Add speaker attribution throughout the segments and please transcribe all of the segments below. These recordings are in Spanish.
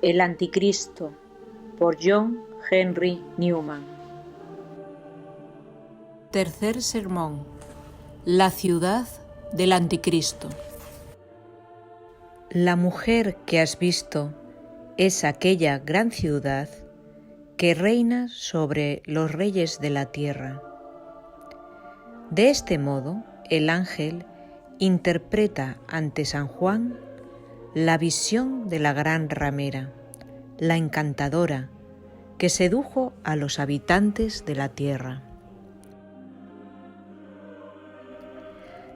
Speaker 1: El Anticristo, por John Henry Newman.
Speaker 2: Tercer sermón. La ciudad del Anticristo. La mujer que has visto es aquella gran ciudad que reina sobre los reyes de la tierra. De este modo, el ángel interpreta ante San Juan la visión de la gran ramera, la encantadora, que sedujo a los habitantes de la tierra.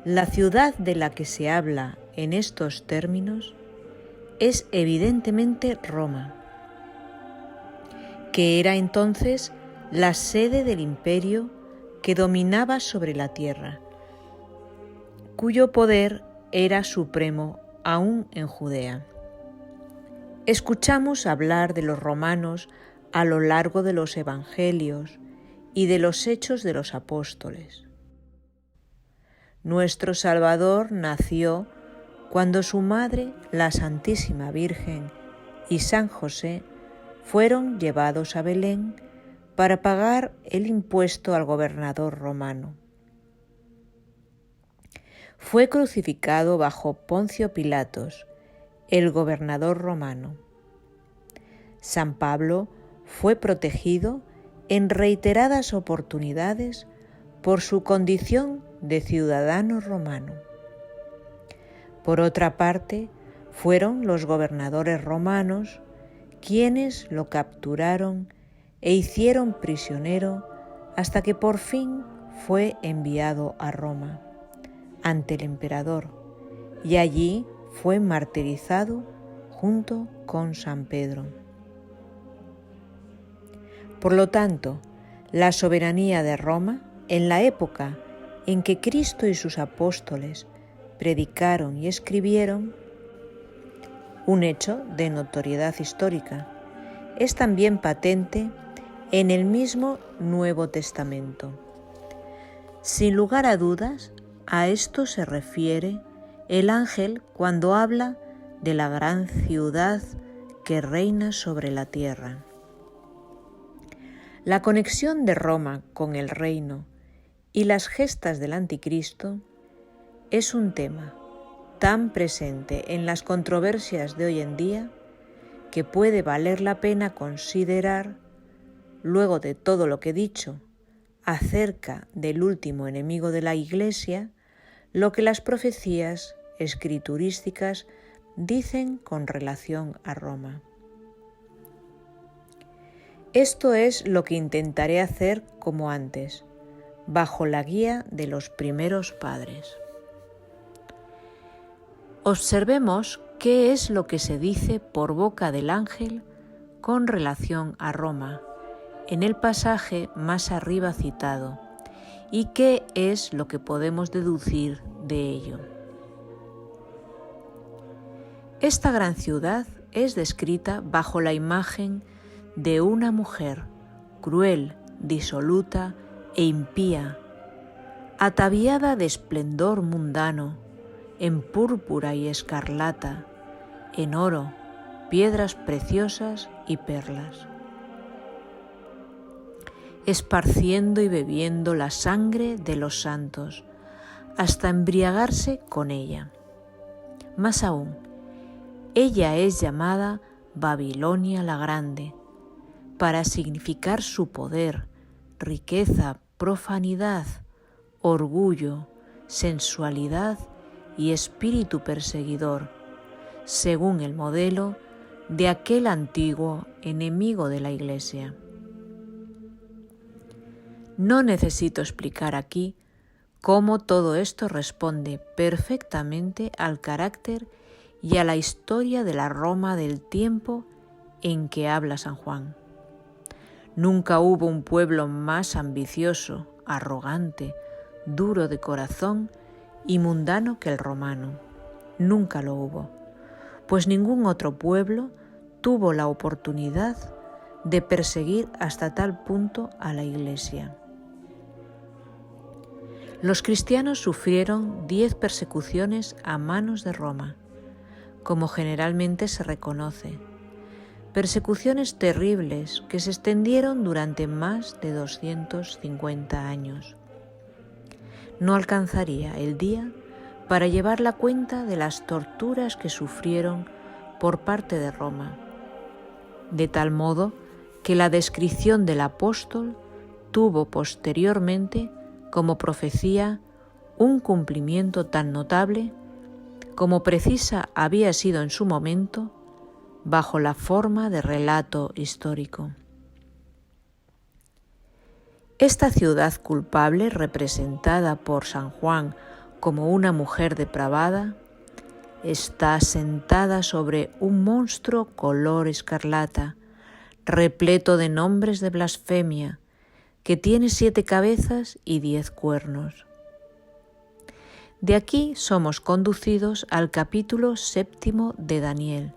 Speaker 2: La ciudad de la que se habla en estos términos es evidentemente Roma, que era entonces la sede del imperio que dominaba sobre la tierra, cuyo poder era supremo aún en Judea. Escuchamos hablar de los romanos a lo largo de los evangelios y de los hechos de los apóstoles. Nuestro Salvador nació cuando su madre, la Santísima Virgen, y San José fueron llevados a Belén para pagar el impuesto al gobernador romano. Fue crucificado bajo Poncio Pilatos, el gobernador romano. San Pablo fue protegido en reiteradas oportunidades por su condición de ciudadano romano. Por otra parte, fueron los gobernadores romanos quienes lo capturaron e hicieron prisionero hasta que por fin fue enviado a Roma ante el emperador, y allí fue martirizado junto con San Pedro. Por lo tanto, la soberanía de Roma, en la época en que Cristo y sus apóstoles predicaron y escribieron, un hecho de notoriedad histórica, es también patente en el mismo Nuevo Testamento. Sin lugar a dudas, a esto se refiere el ángel cuando habla de la gran ciudad que reina sobre la tierra. La conexión de Roma con el reino y las gestas del Anticristo es un tema tan presente en las controversias de hoy en día que puede valer la pena considerar, luego de todo lo que he dicho acerca del último enemigo de la Iglesia, lo que las profecías escriturísticas dicen con relación a Roma. Esto es lo que intentaré hacer como antes, bajo la guía de los primeros padres. Observemos qué es lo que se dice por boca del ángel con relación a Roma, en el pasaje más arriba citado, y qué es lo que podemos deducir de ello. Esta gran ciudad es descrita bajo la imagen de una mujer cruel, disoluta e impía, ataviada de esplendor mundano, en púrpura y escarlata, en oro, piedras preciosas y perlas, esparciendo y bebiendo la sangre de los santos, hasta embriagarse con ella. Más aún, ella es llamada Babilonia la Grande, para significar su poder, riqueza, profanidad, orgullo, sensualidad y espíritu perseguidor, según el modelo de aquel antiguo enemigo de la Iglesia. No necesito explicar aquí cómo todo esto responde perfectamente al carácter y a la historia de la Roma del tiempo en que habla San Juan. Nunca hubo un pueblo más ambicioso, arrogante, duro de corazón y mundano que el romano. Nunca lo hubo, pues ningún otro pueblo tuvo la oportunidad de perseguir hasta tal punto a la Iglesia. Los cristianos sufrieron 10 persecuciones a manos de Roma, como generalmente se reconoce, persecuciones terribles que se extendieron durante más de 250 años. No alcanzaría el día para llevar la cuenta de las torturas que sufrieron por parte de Roma, de tal modo que la descripción del apóstol tuvo posteriormente como profecía un cumplimiento tan notable como precisa había sido en su momento bajo la forma de relato histórico. Esta ciudad culpable, representada por San Juan como una mujer depravada, está sentada sobre un monstruo color escarlata, repleto de nombres de blasfemia, que tiene 7 cabezas y 10 cuernos. De aquí somos conducidos al capítulo 7 de Daniel,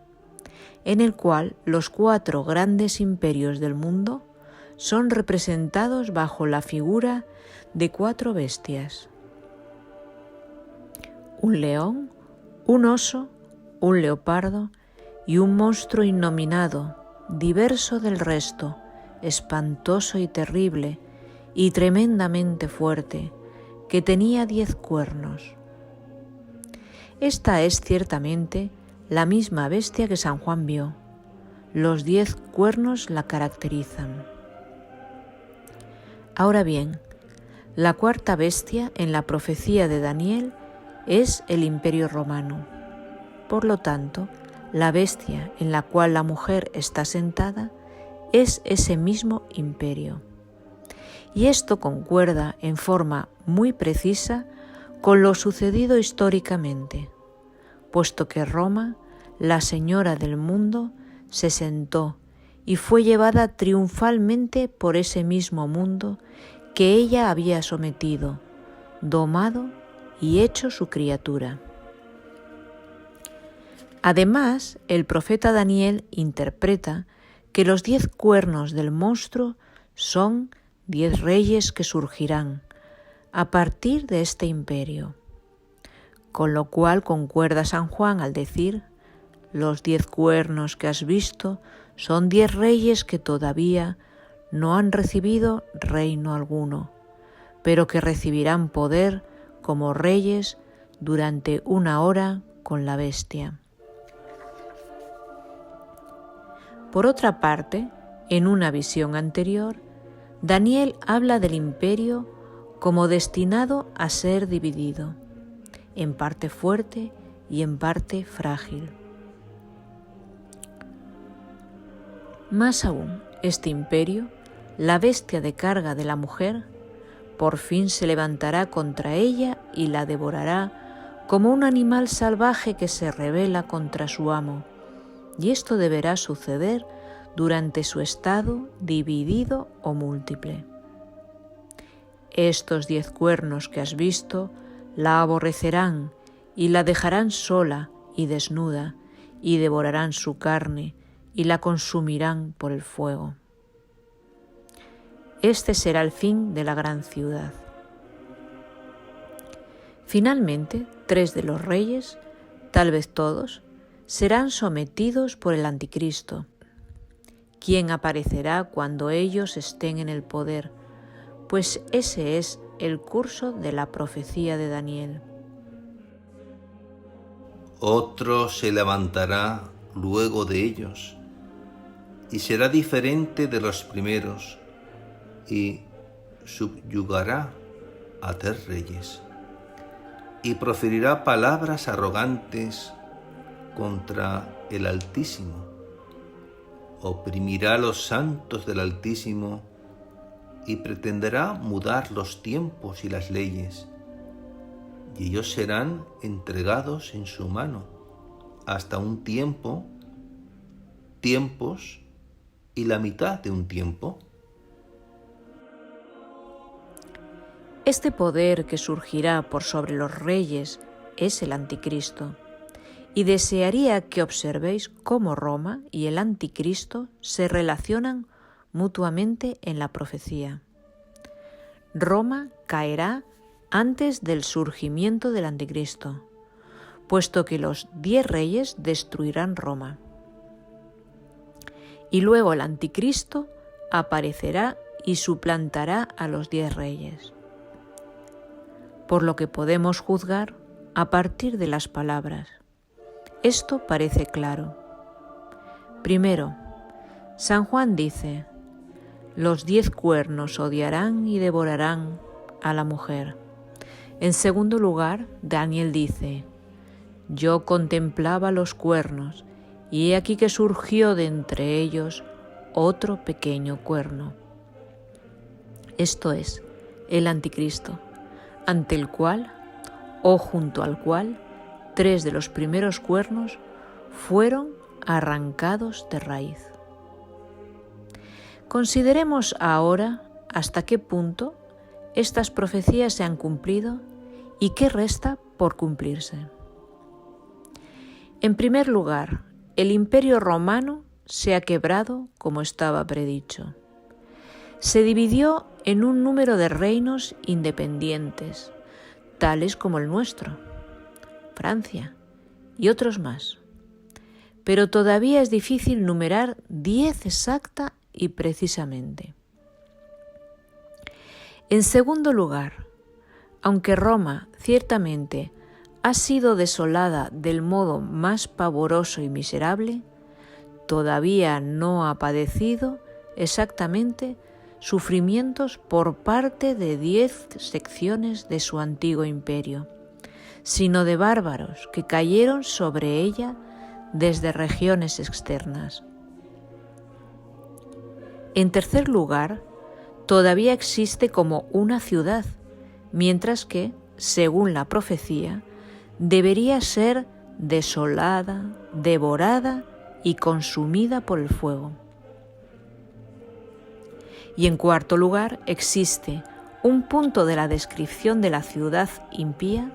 Speaker 2: en el cual los 4 grandes imperios del mundo son representados bajo la figura de 4 bestias: un león, un oso, un leopardo y un monstruo innominado, diverso del resto, espantoso y terrible, y tremendamente fuerte, que tenía 10 cuernos. Esta es ciertamente la misma bestia que San Juan vio. Los 10 cuernos la caracterizan. Ahora bien, la 4ª bestia en la profecía de Daniel es el Imperio Romano. Por lo tanto, la bestia en la cual la mujer está sentada es ese mismo imperio. Y esto concuerda en forma muy precisa con lo sucedido históricamente, puesto que Roma, la señora del mundo, se sentó y fue llevada triunfalmente por ese mismo mundo que ella había sometido, domado y hecho su criatura. Además, el profeta Daniel interpreta que los 10 cuernos del monstruo son 10 reyes que surgirán a partir de este imperio, con lo cual concuerda San Juan al decir: los 10 cuernos que has visto son 10 reyes que todavía no han recibido reino alguno, pero que recibirán poder como reyes durante 1 hora con la bestia. Por otra parte, en una visión anterior, Daniel habla del imperio como destinado a ser dividido, en parte fuerte y en parte frágil. Más aún, este imperio, la bestia de carga de la mujer, por fin se levantará contra ella y la devorará como un animal salvaje que se rebela contra su amo, y esto deberá suceder durante su estado dividido o múltiple. Estos 10 cuernos que has visto la aborrecerán y la dejarán sola y desnuda, y devorarán su carne y la consumirán por el fuego. Este será el fin de la gran ciudad. Finalmente, 3 de los reyes, tal vez todos, serán sometidos por el anticristo, quien aparecerá cuando ellos estén en el poder, pues ese es el curso de la profecía de Daniel.
Speaker 3: Otro se levantará luego de ellos, y será diferente de los primeros, y subyugará a 3 reyes, y proferirá palabras arrogantes contra el Altísimo. Oprimirá a los santos del Altísimo y pretenderá mudar los tiempos y las leyes, y ellos serán entregados en su mano hasta un tiempo, tiempos y la mitad de un tiempo.
Speaker 2: Este poder que surgirá por sobre los reyes es el anticristo, y desearía que observéis cómo Roma y el anticristo se relacionan mutuamente en la profecía. Roma caerá antes del surgimiento del anticristo, puesto que los 10 reyes destruirán Roma. y luego el anticristo aparecerá y suplantará a los 10 reyes. Por lo que podemos juzgar a partir de las palabras. Esto parece claro. Primero, San Juan dice: los 10 cuernos odiarán y devorarán a la mujer. En segundo lugar, Daniel dice: yo contemplaba los cuernos, y he aquí que surgió de entre ellos otro pequeño cuerno. Esto es, el anticristo, ante el cual, o junto al cual, 3 de los primeros cuernos fueron arrancados de raíz. Consideremos ahora hasta qué punto estas profecías se han cumplido y qué resta por cumplirse. En primer lugar, el Imperio Romano se ha quebrado como estaba predicho. Se dividió en un número de reinos independientes, tales como el nuestro, Francia y otros más. Pero todavía es difícil numerar 10 exacta y precisamente. En segundo lugar, aunque Roma ciertamente ha sido desolada del modo más pavoroso y miserable, todavía no ha padecido exactamente sufrimientos por parte de 10 secciones de su antiguo imperio, sino de bárbaros que cayeron sobre ella desde regiones externas. En tercer lugar, todavía existe como una ciudad, mientras que, según la profecía, debería ser desolada, devorada y consumida por el fuego. Y en cuarto lugar, existe un punto de la descripción de la ciudad impía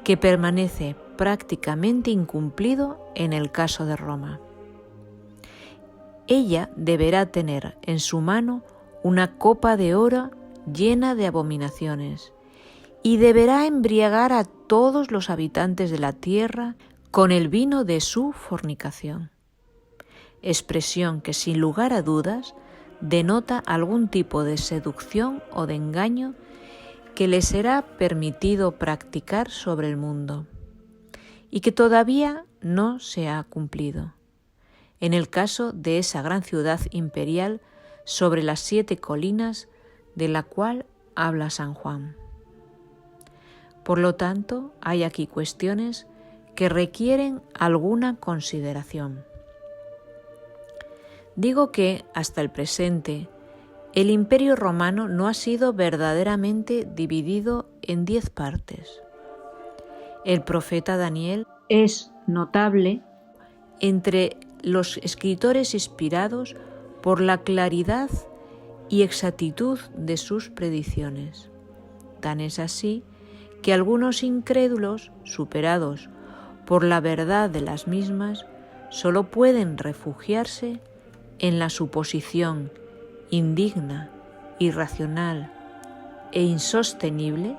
Speaker 2: que permanece prácticamente incumplido en el caso de Roma. Ella deberá tener en su mano una copa de oro llena de abominaciones y deberá embriagar a todos los habitantes de la tierra con el vino de su fornicación. Expresión que sin lugar a dudas denota algún tipo de seducción o de engaño que le será permitido practicar sobre el mundo y que todavía no se ha cumplido, en el caso de esa gran ciudad imperial sobre las 7 colinas de la cual habla San Juan. Por lo tanto, hay aquí cuestiones que requieren alguna consideración. Digo que, hasta el presente, el Imperio Romano no ha sido verdaderamente dividido en 10 partes. El profeta Daniel
Speaker 1: Es notable
Speaker 2: entre los escritores inspirados por la claridad y exactitud de sus predicciones. Tan es así que algunos incrédulos, superados por la verdad de las mismas, solo pueden refugiarse en la suposición indigna, irracional e insostenible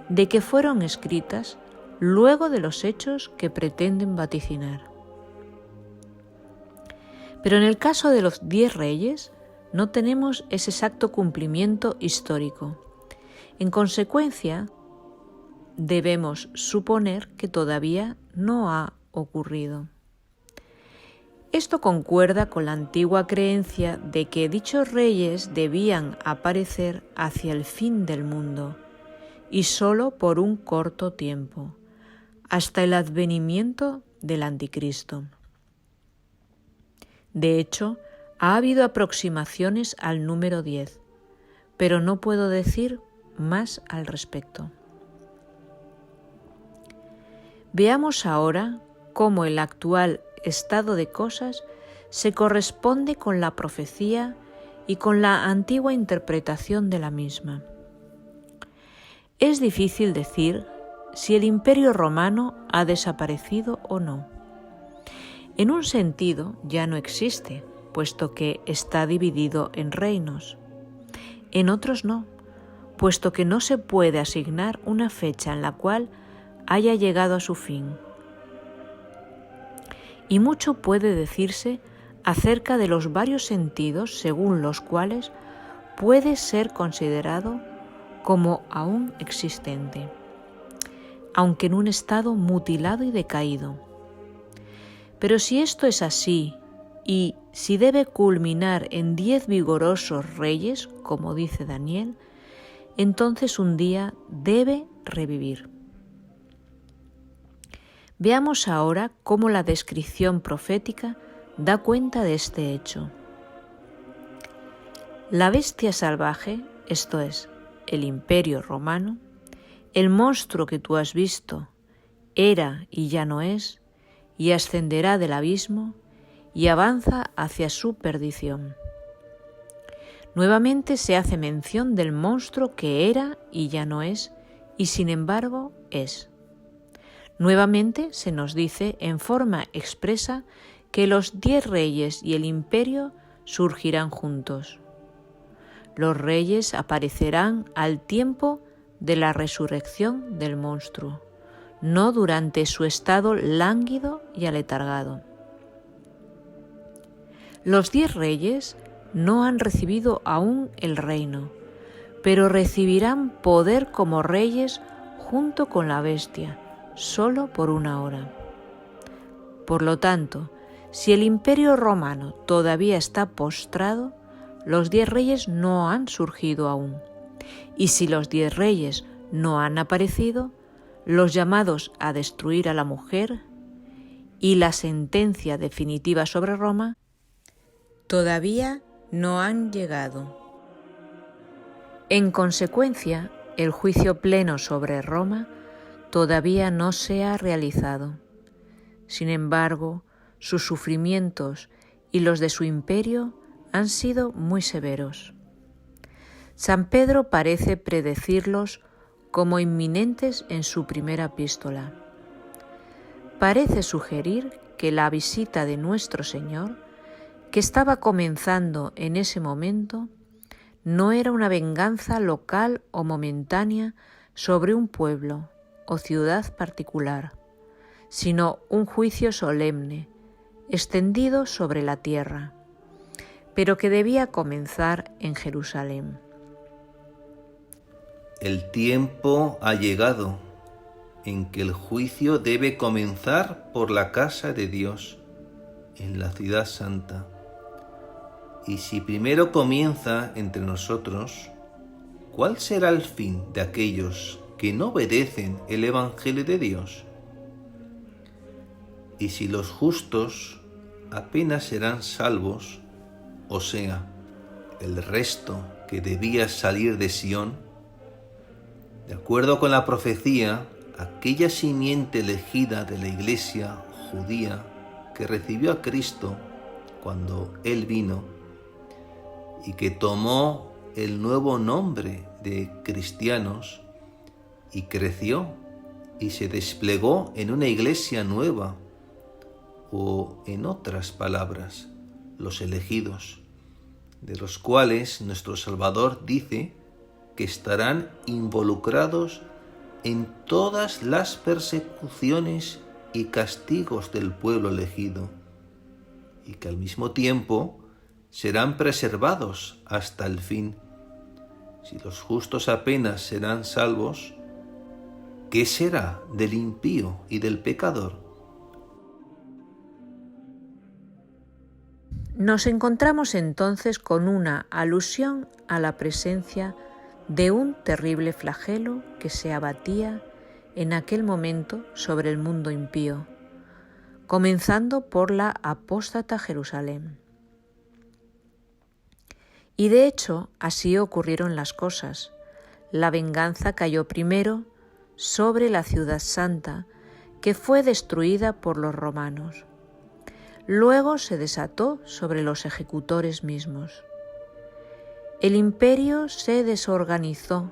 Speaker 2: de que fueron escritas luego de los hechos que pretenden vaticinar. Pero en el caso de los 10 reyes no tenemos ese exacto cumplimiento histórico. En consecuencia, debemos suponer que todavía no ha ocurrido. Esto concuerda con la antigua creencia de que dichos reyes debían aparecer hacia el fin del mundo, y sólo por un corto tiempo, hasta el advenimiento del anticristo. De hecho, ha habido aproximaciones al número 10, pero no puedo decir más al respecto. Veamos ahora cómo el actual estado de cosas se corresponde con la profecía y con la antigua interpretación de la misma. Es difícil decir si el Imperio Romano ha desaparecido o no. En un sentido ya no existe, puesto que está dividido en reinos. En otros no, puesto que no se puede asignar una fecha en la cual haya llegado a su fin. Y mucho puede decirse acerca de los varios sentidos según los cuales puede ser considerado como aún existente, aunque en un estado mutilado y decaído. Pero si esto es así, y si debe culminar en 10 vigorosos reyes, como dice Daniel, entonces un día debe revivir. Veamos ahora cómo la descripción profética da cuenta de este hecho. La bestia salvaje, esto es, el Imperio Romano, el monstruo que tú has visto, era y ya no es, y ascenderá del abismo, y avanza hacia su perdición. Nuevamente se hace mención del monstruo que era y ya no es, y sin embargo es. Nuevamente se nos dice en forma expresa que los 10 reyes y el imperio surgirán juntos. Los reyes aparecerán al tiempo de la resurrección del monstruo, no durante su estado lánguido y aletargado. Los 10 reyes no han recibido aún el reino, pero recibirán poder como reyes junto con la bestia, solo por 1 hora. Por lo tanto, si el Imperio Romano todavía está postrado, los 10 reyes no han surgido aún. Y si los 10 reyes no han aparecido, los llamados a destruir a la mujer y la sentencia definitiva sobre Roma todavía no han llegado. En consecuencia, el juicio pleno sobre Roma todavía no se ha realizado. Sin embargo, sus sufrimientos y los de su imperio han sido muy severos. San Pedro parece predecirlos como inminentes en su primera epístola. Parece sugerir que la visita de nuestro Señor, que estaba comenzando en ese momento, no era una venganza local o momentánea sobre un pueblo o ciudad particular, sino un juicio solemne, extendido sobre la tierra, pero que debía comenzar en Jerusalén.
Speaker 3: El tiempo ha llegado en que el juicio debe comenzar por la casa de Dios, en la ciudad santa. Y si primero comienza entre nosotros, ¿cuál será el fin de aquellos que no obedecen el Evangelio de Dios? Y si los justos apenas serán salvos, o sea, el resto que debía salir de Sión, de acuerdo con la profecía, aquella simiente elegida de la iglesia judía que recibió a Cristo cuando Él vino y que tomó el nuevo nombre de cristianos y creció y se desplegó en una iglesia nueva, o en otras palabras, los elegidos, de los cuales nuestro Salvador dice que estarán involucrados en todas las persecuciones y castigos del pueblo elegido, y que al mismo tiempo serán preservados hasta el fin. Si los justos apenas serán salvos, ¿qué será del impío y del pecador?
Speaker 2: Nos encontramos entonces con una alusión a la presencia de un terrible flagelo que se abatía en aquel momento sobre el mundo impío, comenzando por la apóstata Jerusalén. Y de hecho, así ocurrieron las cosas. La venganza cayó primero sobre la ciudad santa, que fue destruida por los romanos. Luego se desató sobre los ejecutores mismos. El imperio se desorganizó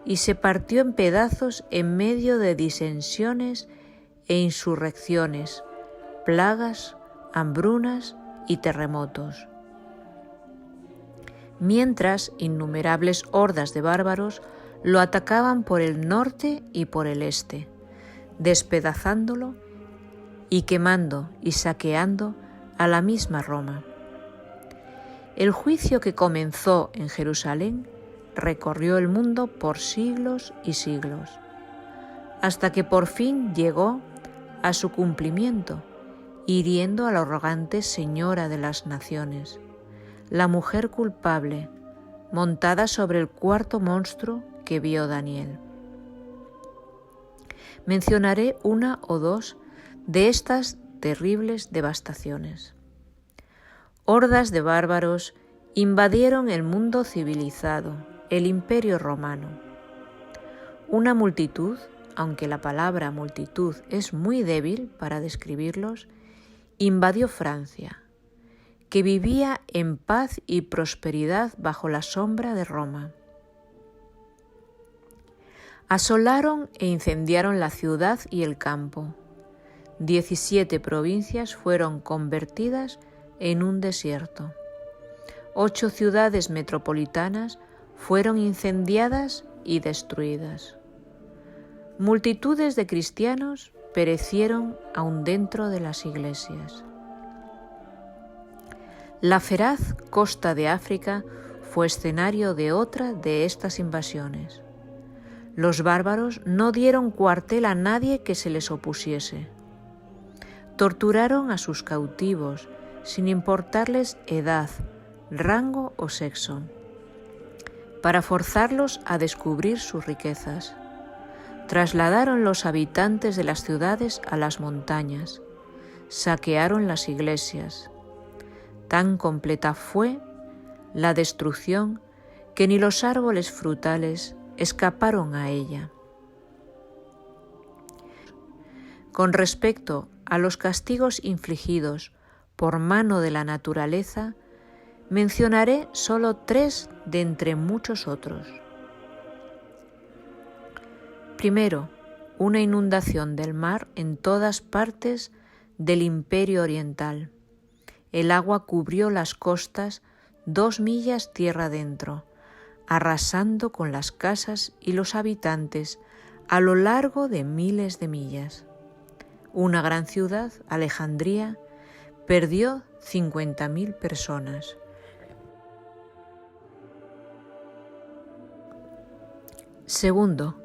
Speaker 2: y se partió en pedazos en medio de disensiones e insurrecciones, plagas, hambrunas y terremotos. Mientras innumerables hordas de bárbaros lo atacaban por el norte y por el este, despedazándolo y quemando y saqueando a la misma Roma. El juicio que comenzó en Jerusalén recorrió el mundo por siglos y siglos, hasta que por fin llegó a su cumplimiento, hiriendo a la arrogante señora de las naciones, la mujer culpable, montada sobre el cuarto monstruo que vio Daniel. Mencionaré una o dos de estas terribles devastaciones. Hordas de bárbaros invadieron el mundo civilizado, el Imperio Romano. Una multitud, aunque la palabra multitud es muy débil para describirlos, invadió Francia, que vivía en paz y prosperidad bajo la sombra de Roma. Asolaron e incendiaron la ciudad y el campo. 17 provincias fueron convertidas en un desierto. 8 ciudades metropolitanas fueron incendiadas y destruidas. Multitudes de cristianos perecieron aún dentro de las iglesias. La feraz costa de África fue escenario de otra de estas invasiones. Los bárbaros no dieron cuartel a nadie que se les opusiese. Torturaron a sus cautivos sin importarles edad, rango o sexo, para forzarlos a descubrir sus riquezas. Trasladaron los habitantes de las ciudades a las montañas, saquearon las iglesias. Tan completa fue la destrucción que ni los árboles frutales escaparon a ella. Con respecto a los castigos infligidos por mano de la naturaleza, mencionaré solo 3 de entre muchos otros. Primero, una inundación del mar en todas partes del Imperio Oriental. El agua cubrió las costas 2 millas tierra adentro, arrasando con las casas y los habitantes a lo largo de miles de millas. Una gran ciudad, Alejandría, perdió 50.000 personas. Segundo,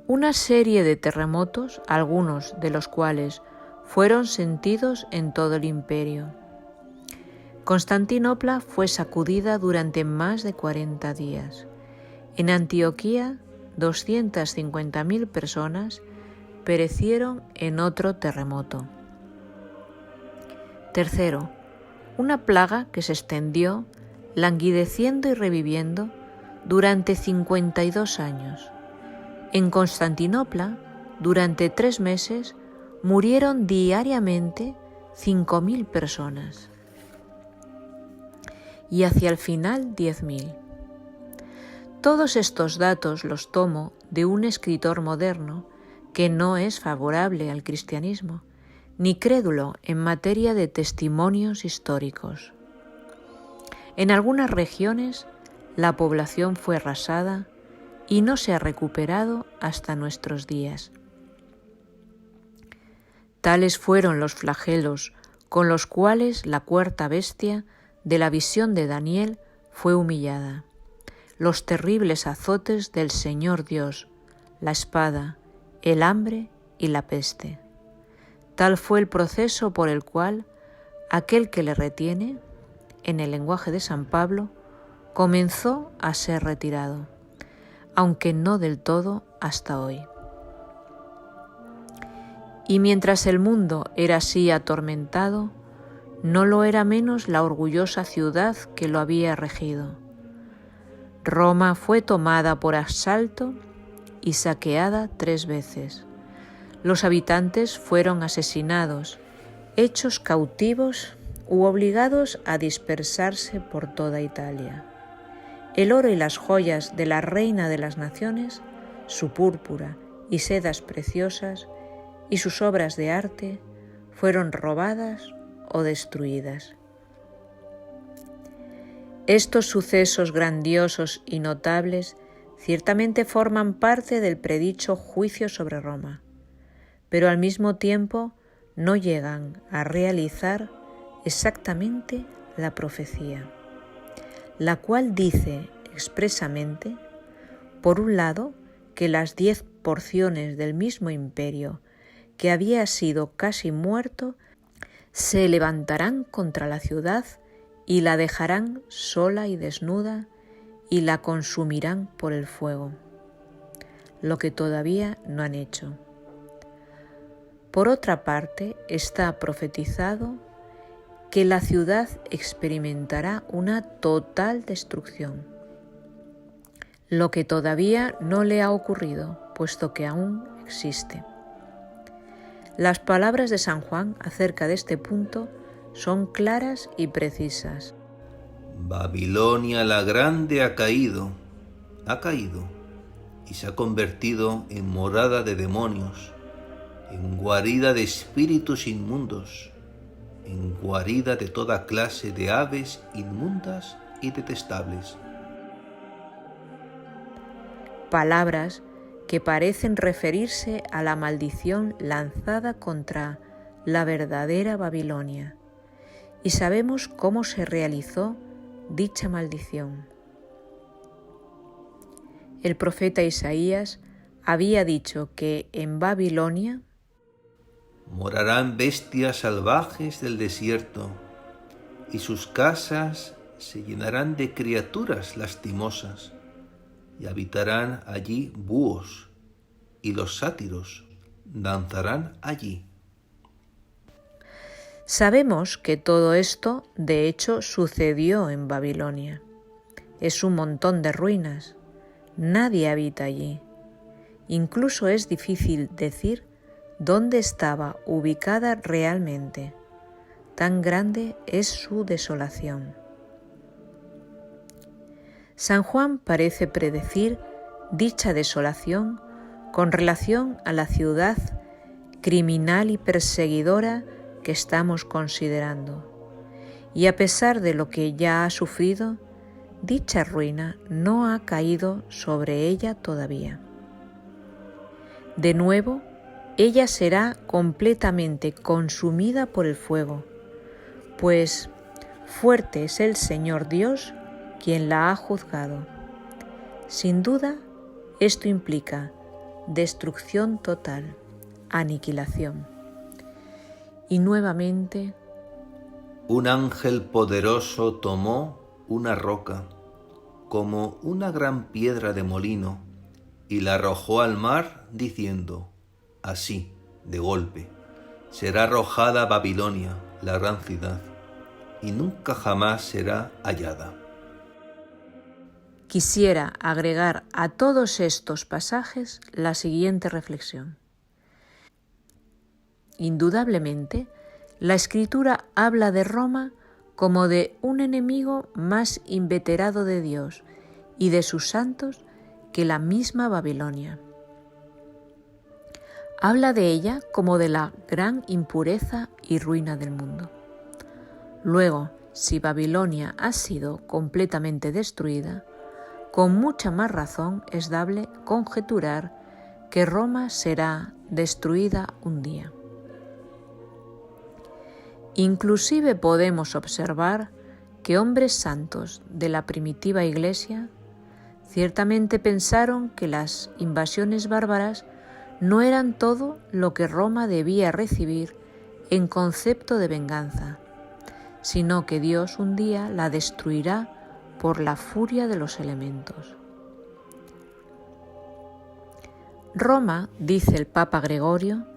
Speaker 2: una serie de terremotos, algunos de los cuales fueron sentidos en todo el imperio. Constantinopla fue sacudida durante más de 40 días. En Antioquía, 250.000 personas perecieron en otro terremoto. Tercero, una plaga que se extendió, languideciendo y reviviendo, durante 52 años. En Constantinopla, durante 3 meses, murieron diariamente 5.000 personas. Y hacia el final 10.000. Todos estos datos los tomo de un escritor moderno que no es favorable al cristianismo, ni crédulo en materia de testimonios históricos. En algunas regiones la población fue arrasada y no se ha recuperado hasta nuestros días. Tales fueron los flagelos con los cuales la cuarta bestia de la visión de Daniel fue humillada, los terribles azotes del Señor Dios, la espada, el hambre y la peste. Tal fue el proceso por el cual aquel que le retiene, en el lenguaje de San Pablo, comenzó a ser retirado, aunque no del todo hasta hoy. Y mientras el mundo era así atormentado, no lo era menos la orgullosa ciudad que lo había regido. Roma fue tomada por asalto y saqueada 3 veces. Los habitantes fueron asesinados, hechos cautivos u obligados a dispersarse por toda Italia. El oro y las joyas de la reina de las naciones, su púrpura y sedas preciosas, y sus obras de arte fueron robadas o destruidas. Estos sucesos grandiosos y notables ciertamente forman parte del predicho juicio sobre Roma, pero al mismo tiempo no llegan a realizar exactamente la profecía, la cual dice expresamente, por un lado, que las 10 porciones del mismo imperio que había sido casi muerto se levantarán contra la ciudad y la dejarán sola y desnuda y la consumirán por el fuego, lo que todavía no han hecho. Por otra parte, está profetizado que la ciudad experimentará una total destrucción, lo que todavía no le ha ocurrido, puesto que aún existe. Las palabras de San Juan acerca de este punto son claras y precisas.
Speaker 3: Babilonia la Grande ha caído, y se ha convertido en morada de demonios, en guarida de espíritus inmundos, en guarida de toda clase de aves inmundas y detestables.
Speaker 2: Palabras que parecen referirse a la maldición lanzada contra la verdadera Babilonia, y sabemos cómo se realizó dicha maldición. El profeta Isaías había dicho que en Babilonia
Speaker 3: morarán bestias salvajes del desierto, y sus casas se llenarán de criaturas lastimosas, y habitarán allí búhos, y los sátiros danzarán allí.
Speaker 2: Sabemos que todo esto, de hecho, sucedió en Babilonia. Es un montón de ruinas. Nadie habita allí. Incluso es difícil decir dónde estaba ubicada realmente. Tan grande es su desolación. San Juan parece predecir dicha desolación con relación a la ciudad criminal y perseguidora que estamos considerando. Y a pesar de lo que ya ha sufrido, dicha ruina no ha caído sobre ella todavía. De nuevo, ella será completamente consumida por el fuego, pues fuerte es el Señor Dios quien la ha juzgado. Sin duda, esto implica destrucción total, aniquilación. Y nuevamente,
Speaker 3: un ángel poderoso tomó una roca, como una gran piedra de molino, y la arrojó al mar, diciendo, así, de golpe, será arrojada Babilonia, la gran ciudad, y nunca jamás será hallada.
Speaker 2: Quisiera agregar a todos estos pasajes la siguiente reflexión. Indudablemente, la Escritura habla de Roma como de un enemigo más inveterado de Dios y de sus santos que la misma Babilonia. Habla de ella como de la gran impureza y ruina del mundo. Luego, si Babilonia ha sido completamente destruida, con mucha más razón es dable conjeturar que Roma será destruida un día. Inclusive podemos observar que hombres santos de la primitiva Iglesia ciertamente pensaron que las invasiones bárbaras no eran todo lo que Roma debía recibir en concepto de venganza, sino que Dios un día la destruirá por la furia de los elementos. Roma, dice el Papa Gregorio,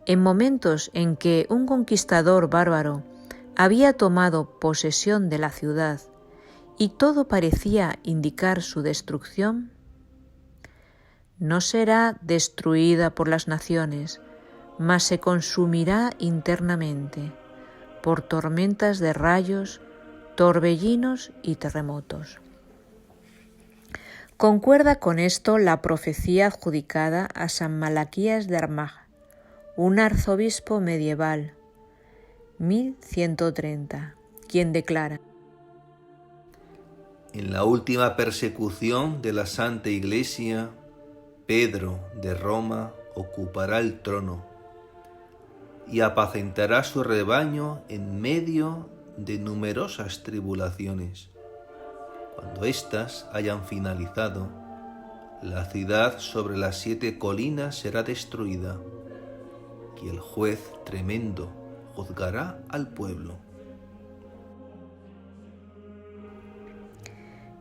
Speaker 2: en momentos en que un conquistador bárbaro había tomado posesión de la ciudad y todo parecía indicar su destrucción, no será destruida por las naciones, mas se consumirá internamente por tormentas de rayos, torbellinos y terremotos. Concuerda con esto la profecía adjudicada a San Malaquías de Armagh, un arzobispo medieval, 1130, quien declara:
Speaker 3: en la última persecución de la Santa Iglesia, Pedro de Roma ocupará el trono, y apacentará su rebaño en medio de numerosas tribulaciones. Cuando éstas hayan finalizado, la ciudad sobre las 7 colinas será destruida, y el juez tremendo juzgará al pueblo.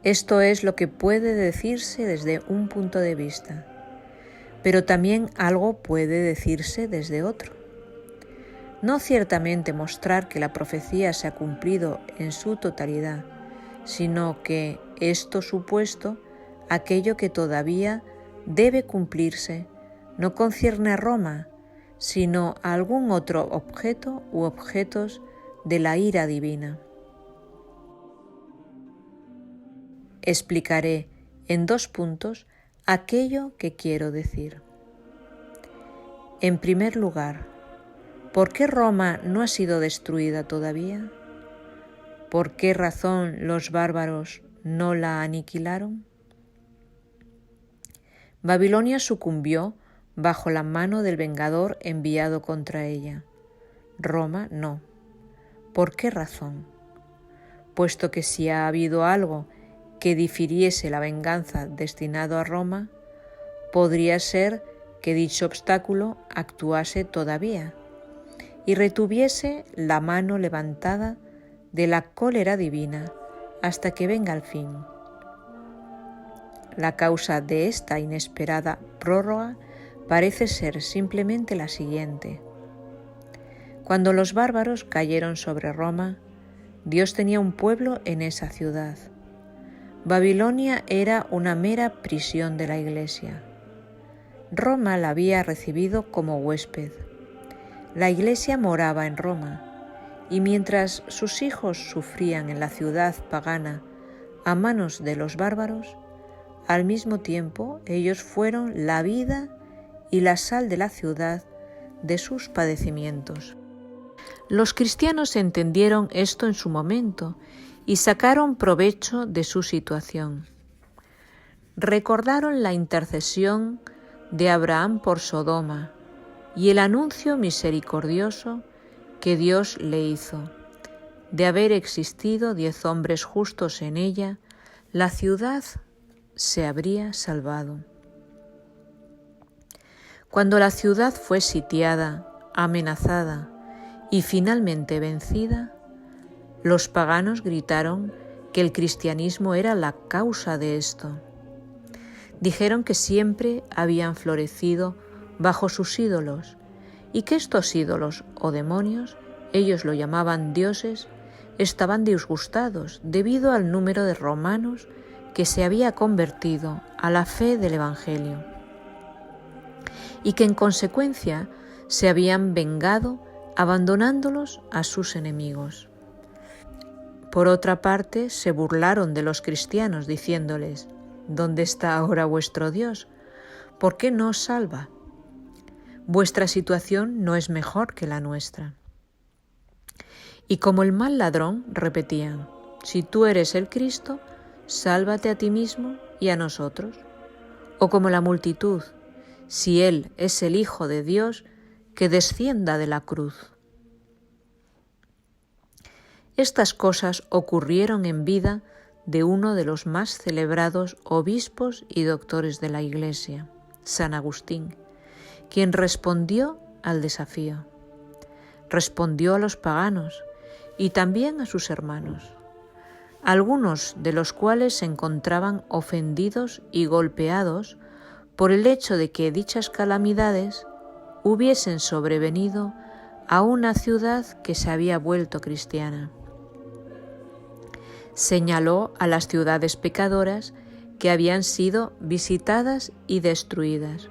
Speaker 2: Esto es lo que puede decirse desde un punto de vista, pero también algo puede decirse desde otro. No ciertamente mostrar que la profecía se ha cumplido en su totalidad, sino que esto supuesto, aquello que todavía debe cumplirse, no concierne a Roma, sino a algún otro objeto u objetos de la ira divina. Explicaré en 2 puntos aquello que quiero decir. En primer lugar, ¿por qué Roma no ha sido destruida todavía? ¿Por qué razón los bárbaros no la aniquilaron? Babilonia sucumbió bajo la mano del vengador enviado contra ella. Roma no. ¿Por qué razón? Puesto que si ha habido algo que difiriese la venganza destinado a Roma, podría ser que dicho obstáculo actuase todavía y retuviese la mano levantada de la cólera divina hasta que venga el fin. La causa de esta inesperada prórroga parece ser simplemente la siguiente. Cuando los bárbaros cayeron sobre Roma, Dios tenía un pueblo en esa ciudad. Babilonia era una mera prisión de la Iglesia. Roma la había recibido como huésped. La Iglesia moraba en Roma, y mientras sus hijos sufrían en la ciudad pagana a manos de los bárbaros, al mismo tiempo ellos fueron la vida y la sal de la ciudad de sus padecimientos. Los cristianos entendieron esto en su momento y sacaron provecho de su situación. Recordaron la intercesión de Abraham por Sodoma y el anuncio misericordioso que Dios le hizo. De haber existido 10 hombres justos en ella, la ciudad se habría salvado. Cuando la ciudad fue sitiada, amenazada y finalmente vencida, los paganos gritaron que el cristianismo era la causa de esto. Dijeron que siempre habían florecido bajo sus ídolos y que estos ídolos o demonios, ellos lo llamaban dioses, estaban disgustados debido al número de romanos que se había convertido a la fe del Evangelio y que en consecuencia se habían vengado abandonándolos a sus enemigos. Por otra parte, se burlaron de los cristianos diciéndoles: ¿dónde está ahora vuestro Dios? ¿Por qué no os salva? Vuestra situación no es mejor que la nuestra. Y como el mal ladrón, repetían: si tú eres el Cristo, sálvate a ti mismo y a nosotros. O como la multitud: si Él es el Hijo de Dios, que descienda de la cruz. Estas cosas ocurrieron en vida de uno de los más celebrados obispos y doctores de la Iglesia, San Agustín, quien respondió al desafío. Respondió a los paganos y también a sus hermanos, algunos de los cuales se encontraban ofendidos y golpeados por el hecho de que dichas calamidades hubiesen sobrevenido a una ciudad que se había vuelto cristiana. Señaló a las ciudades pecadoras que habían sido visitadas y destruidas,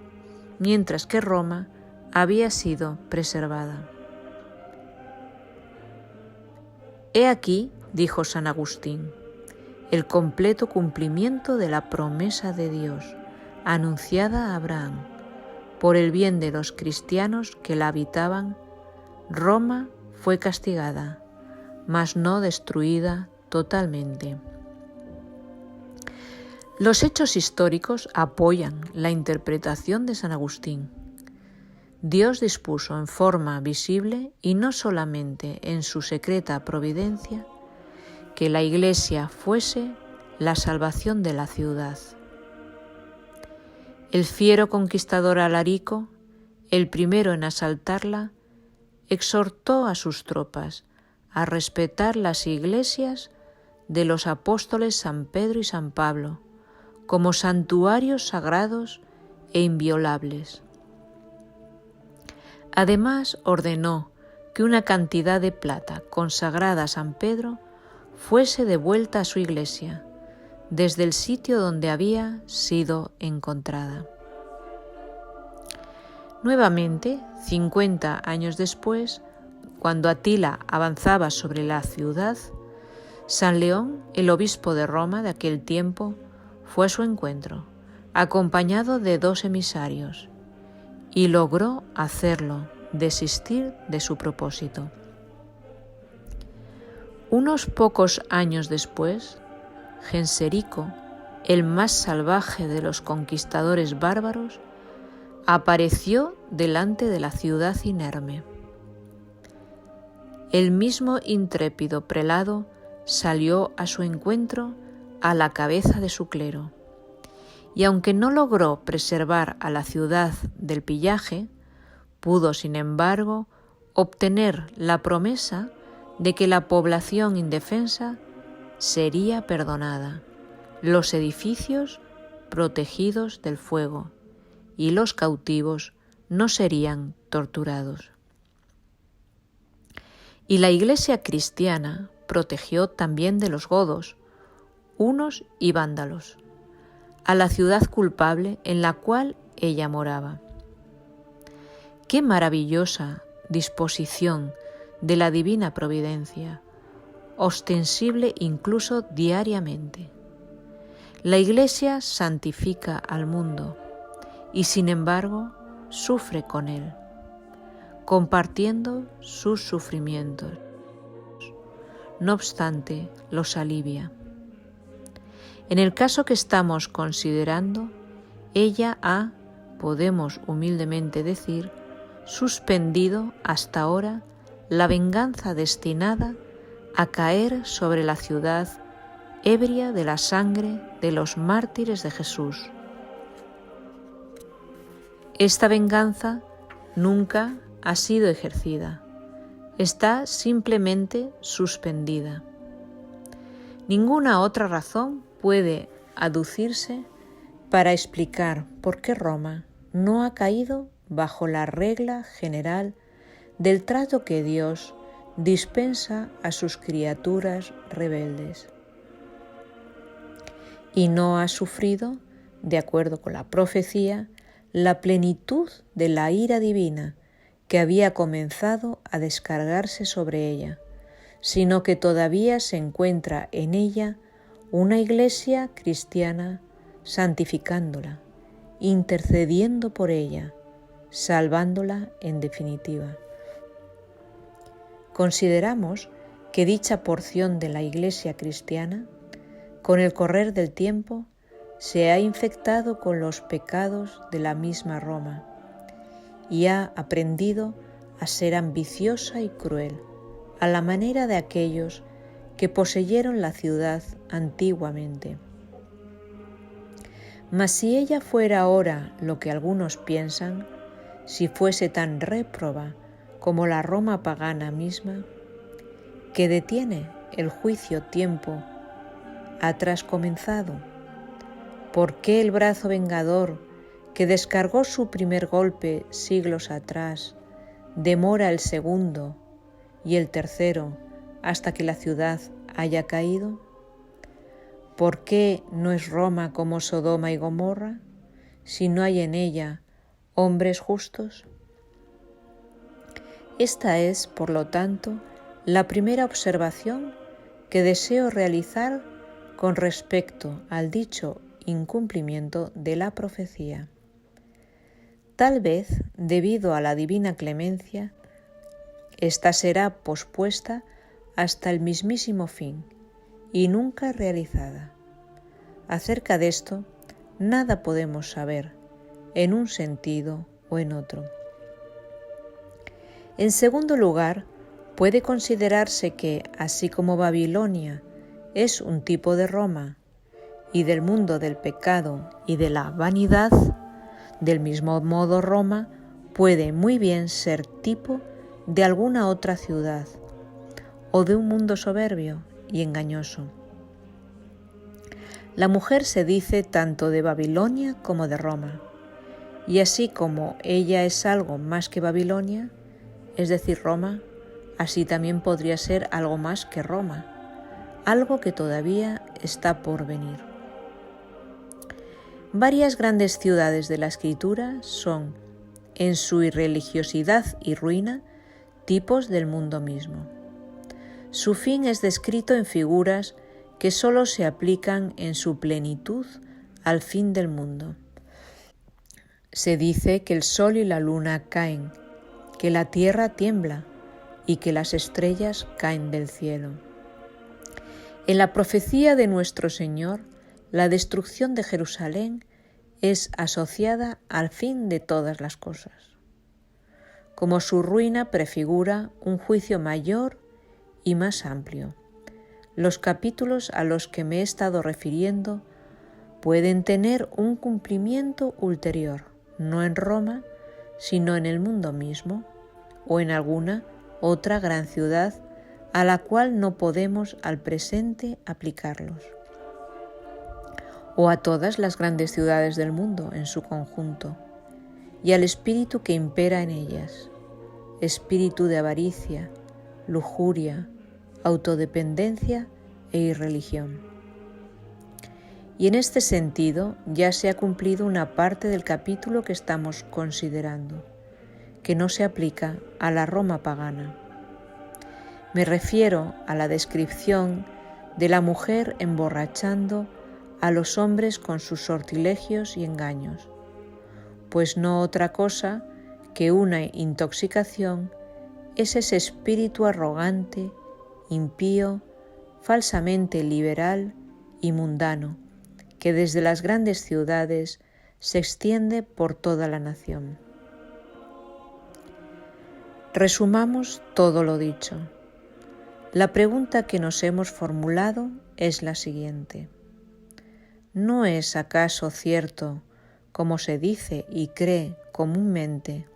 Speaker 2: mientras que Roma había sido preservada. He aquí, dijo San Agustín, el completo cumplimiento de la promesa de Dios, anunciada a Abraham, por el bien de los cristianos que la habitaban. Roma fue castigada, mas no destruida totalmente. Los hechos históricos apoyan la interpretación de San Agustín. Dios dispuso en forma visible y no solamente en su secreta providencia que la Iglesia fuese la salvación de la ciudad. El fiero conquistador Alarico, el primero en asaltarla, exhortó a sus tropas a respetar las iglesias de los apóstoles San Pedro y San Pablo como santuarios sagrados e inviolables. Además, ordenó que una cantidad de plata consagrada a San Pedro fuese devuelta a su iglesia, desde el sitio donde había sido encontrada. Nuevamente, 50 años después, cuando Atila avanzaba sobre la ciudad, San León, el obispo de Roma de aquel tiempo, fue a su encuentro, acompañado de 2 emisarios, y logró hacerlo desistir de su propósito. Unos pocos años después, Genserico, el más salvaje de los conquistadores bárbaros, apareció delante de la ciudad inerme. El mismo intrépido prelado salió a su encuentro a la cabeza de su clero, y aunque no logró preservar a la ciudad del pillaje, pudo, sin embargo, obtener la promesa de que la población indefensa sería perdonada, los edificios protegidos del fuego y los cautivos no serían torturados. Y la Iglesia cristiana protegió también de los godos, hunos y vándalos, a la ciudad culpable en la cual ella moraba. ¡Qué maravillosa disposición de la divina providencia, ostensible incluso diariamente! La Iglesia santifica al mundo y sin embargo sufre con él, compartiendo sus sufrimientos. No obstante, los alivia. En el caso que estamos considerando, ella ha, podemos humildemente decir, suspendido hasta ahora la venganza destinada a caer sobre la ciudad ebria de la sangre de los mártires de Jesús. Esta venganza nunca ha sido ejercida, está simplemente suspendida. Ninguna otra razón puede aducirse para explicar por qué Roma no ha caído bajo la regla general del trato que Dios dispensa a sus criaturas rebeldes, y no ha sufrido, de acuerdo con la profecía, la plenitud de la ira divina que había comenzado a descargarse sobre ella, sino que todavía se encuentra en ella una iglesia cristiana santificándola, intercediendo por ella, salvándola en definitiva. Consideramos que dicha porción de la iglesia cristiana, con el correr del tiempo, se ha infectado con los pecados de la misma Roma y ha aprendido a ser ambiciosa y cruel, a la manera de aquellos que poseyeron la ciudad antiguamente. Mas si ella fuera ahora lo que algunos piensan, si fuese tan réproba como la Roma pagana misma, que detiene el juicio tiempo atrás comenzado, ¿por qué el brazo vengador que descargó su primer golpe siglos atrás demora el segundo y el tercero hasta que la ciudad haya caído? ¿Por qué no es Roma como Sodoma y Gomorra, si no hay en ella hombres justos? Esta es, por lo tanto, la primera observación que deseo realizar con respecto al dicho incumplimiento de la profecía. Tal vez, debido a la divina clemencia, esta será pospuesta hasta el mismísimo fin y nunca realizada. Acerca de esto, nada podemos saber, en un sentido o en otro. En segundo lugar, puede considerarse que, así como Babilonia es un tipo de Roma y del mundo del pecado y de la vanidad, del mismo modo Roma puede muy bien ser tipo de alguna otra ciudad o de un mundo soberbio y engañoso. La mujer se dice tanto de Babilonia como de Roma, y así como ella es algo más que Babilonia, es decir, Roma, así también podría ser algo más que Roma, algo que todavía está por venir. Varias grandes ciudades de la Escritura son, en su irreligiosidad y ruina, tipos del mundo mismo. Su fin es descrito en figuras que solo se aplican en su plenitud al fin del mundo. Se dice que el sol y la luna caen, que la tierra tiembla y que las estrellas caen del cielo. En la profecía de nuestro Señor, la destrucción de Jerusalén es asociada al fin de todas las cosas. Como su ruina prefigura un juicio mayor y más amplio, los capítulos a los que me he estado refiriendo pueden tener un cumplimiento ulterior, no en Roma, sino en el mundo mismo o en alguna otra gran ciudad a la cual no podemos al presente aplicarlos, o a todas las grandes ciudades del mundo en su conjunto, y al espíritu que impera en ellas, espíritu de avaricia, lujuria, autodependencia e irreligión. Y en este sentido ya se ha cumplido una parte del capítulo que estamos considerando, que no se aplica a la Roma pagana. Me refiero a la descripción de la mujer emborrachando a los hombres con sus sortilegios y engaños, pues no otra cosa que una intoxicación es ese espíritu arrogante, impío, falsamente liberal y mundano que desde las grandes ciudades se extiende por toda la nación. Resumamos todo lo dicho. La pregunta que nos hemos formulado es la siguiente: ¿no es acaso cierto, como se dice y cree comúnmente,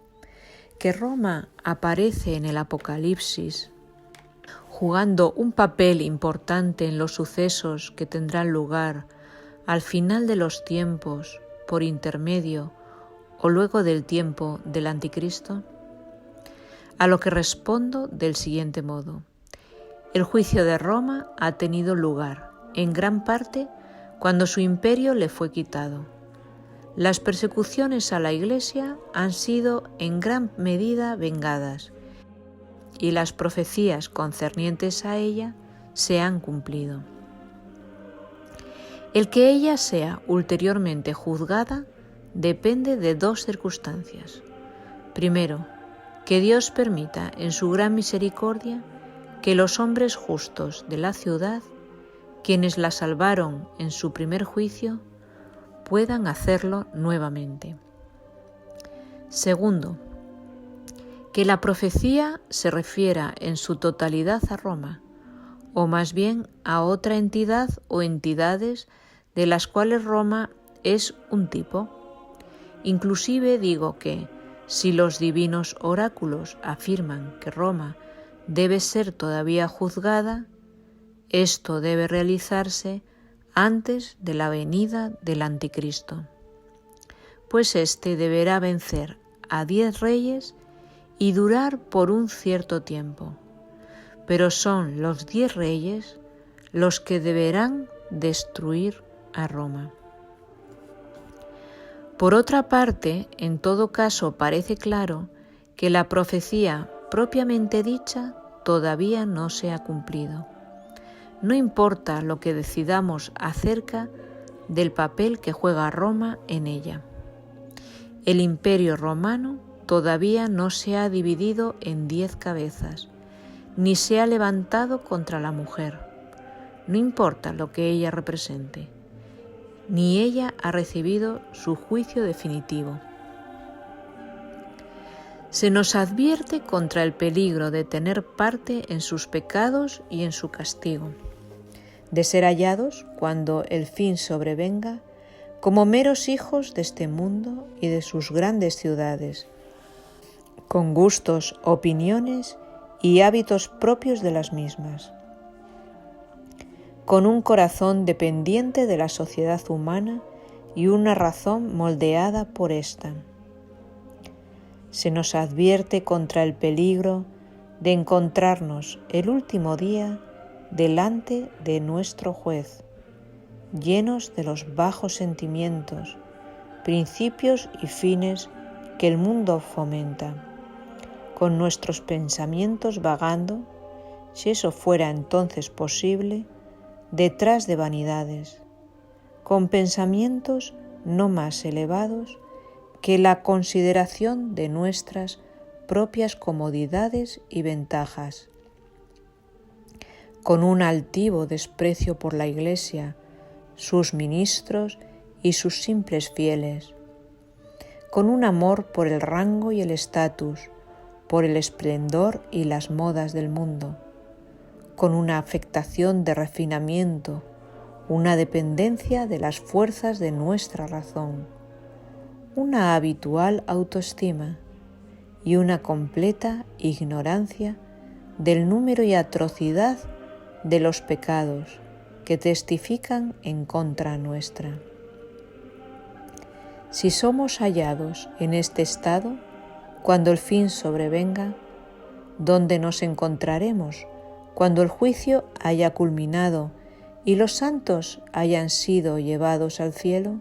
Speaker 2: que Roma aparece en el Apocalipsis jugando un papel importante en los sucesos que tendrán lugar al final de los tiempos por intermedio o luego del tiempo del Anticristo? A lo que respondo del siguiente modo: el juicio de Roma ha tenido lugar, en gran parte, cuando su imperio le fue quitado. Las persecuciones a la Iglesia han sido en gran medida vengadas, y las profecías concernientes a ella se han cumplido. El que ella sea ulteriormente juzgada depende de dos circunstancias. Primero, que Dios permita en su gran misericordia que los hombres justos de la ciudad, quienes la salvaron en su primer juicio, puedan hacerlo nuevamente. Segundo, que la profecía se refiera en su totalidad a Roma, o más bien a otra entidad o entidades de las cuales Roma es un tipo. Inclusive digo que, si los divinos oráculos afirman que Roma debe ser todavía juzgada, esto debe realizarse antes de la venida del Anticristo, pues éste deberá vencer a 10 reyes y durar por un cierto tiempo, pero son los 10 reyes los que deberán destruir a Roma. Por otra parte, en todo caso parece claro que la profecía propiamente dicha todavía no se ha cumplido. No importa lo que decidamos acerca del papel que juega Roma en ella. El Imperio Romano todavía no se ha dividido en 10 cabezas, ni se ha levantado contra la mujer. No importa lo que ella represente, ni ella ha recibido su juicio definitivo. Se nos advierte contra el peligro de tener parte en sus pecados y en su castigo, de ser hallados, cuando el fin sobrevenga, como meros hijos de este mundo y de sus grandes ciudades, con gustos, opiniones y hábitos propios de las mismas, con un corazón dependiente de la sociedad humana y una razón moldeada por ésta. Se nos advierte contra el peligro de encontrarnos el último día delante de nuestro juez, llenos de los bajos sentimientos, principios y fines que el mundo fomenta, con nuestros pensamientos vagando, si eso fuera entonces posible, detrás de vanidades, con pensamientos no más elevados que la consideración de nuestras propias comodidades y ventajas, con un altivo desprecio por la Iglesia, sus ministros y sus simples fieles, con un amor por el rango y el estatus, por el esplendor y las modas del mundo, con una afectación de refinamiento, una dependencia de las fuerzas de nuestra razón, una habitual autoestima y una completa ignorancia del número y atrocidad de los pecados que testifican en contra nuestra. Si somos hallados en este estado, cuando el fin sobrevenga, ¿dónde nos encontraremos cuando el juicio haya culminado y los santos hayan sido llevados al cielo,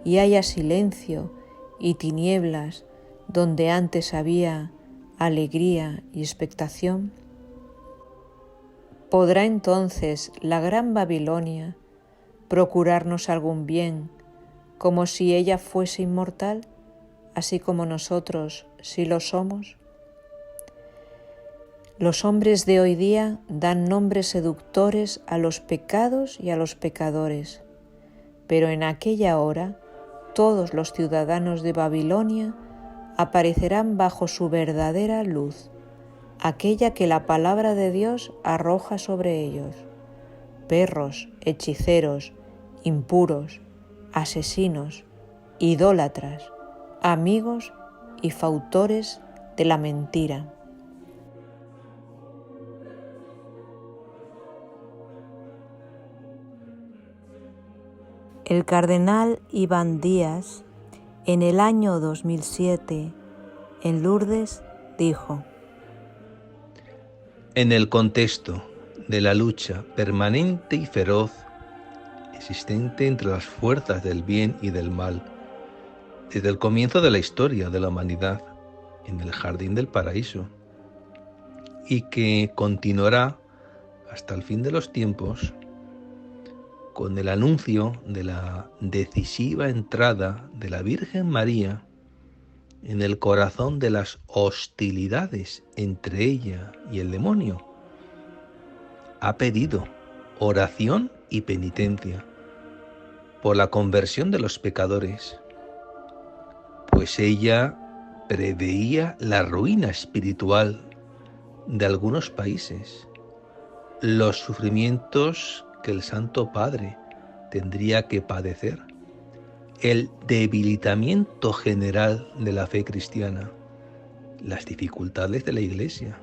Speaker 2: y haya silencio y tinieblas donde antes había alegría y expectación? ¿Podrá entonces la gran Babilonia procurarnos algún bien, como si ella fuese inmortal, así como nosotros sí lo somos? Los hombres de hoy día dan nombres seductores a los pecados y a los pecadores, pero en aquella hora todos los ciudadanos de Babilonia aparecerán bajo su verdadera luz, aquella que la palabra de Dios arroja sobre ellos: perros, hechiceros, impuros, asesinos, idólatras, amigos y fautores de la mentira. El cardenal Iván Díaz, en el año 2007, en Lourdes, dijo:
Speaker 3: En el contexto de la lucha permanente y feroz existente entre las fuerzas del bien y del mal, desde el comienzo de la historia de la humanidad en el jardín del paraíso, y que continuará hasta el fin de los tiempos, con el anuncio de la decisiva entrada de la Virgen María en el corazón de las hostilidades entre ella y el demonio, ha pedido oración y penitencia por la conversión de los pecadores, pues ella preveía la ruina espiritual de algunos países, los sufrimientos que el Santo Padre tendría que padecer, el debilitamiento general de la fe cristiana, las dificultades de la Iglesia,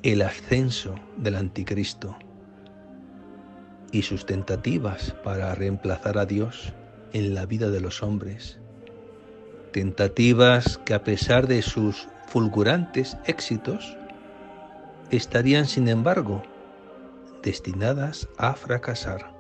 Speaker 3: el ascenso del Anticristo y sus tentativas para reemplazar a Dios en la vida de los hombres. Tentativas que, a pesar de sus fulgurantes éxitos, estarían, sin embargo, destinadas a fracasar.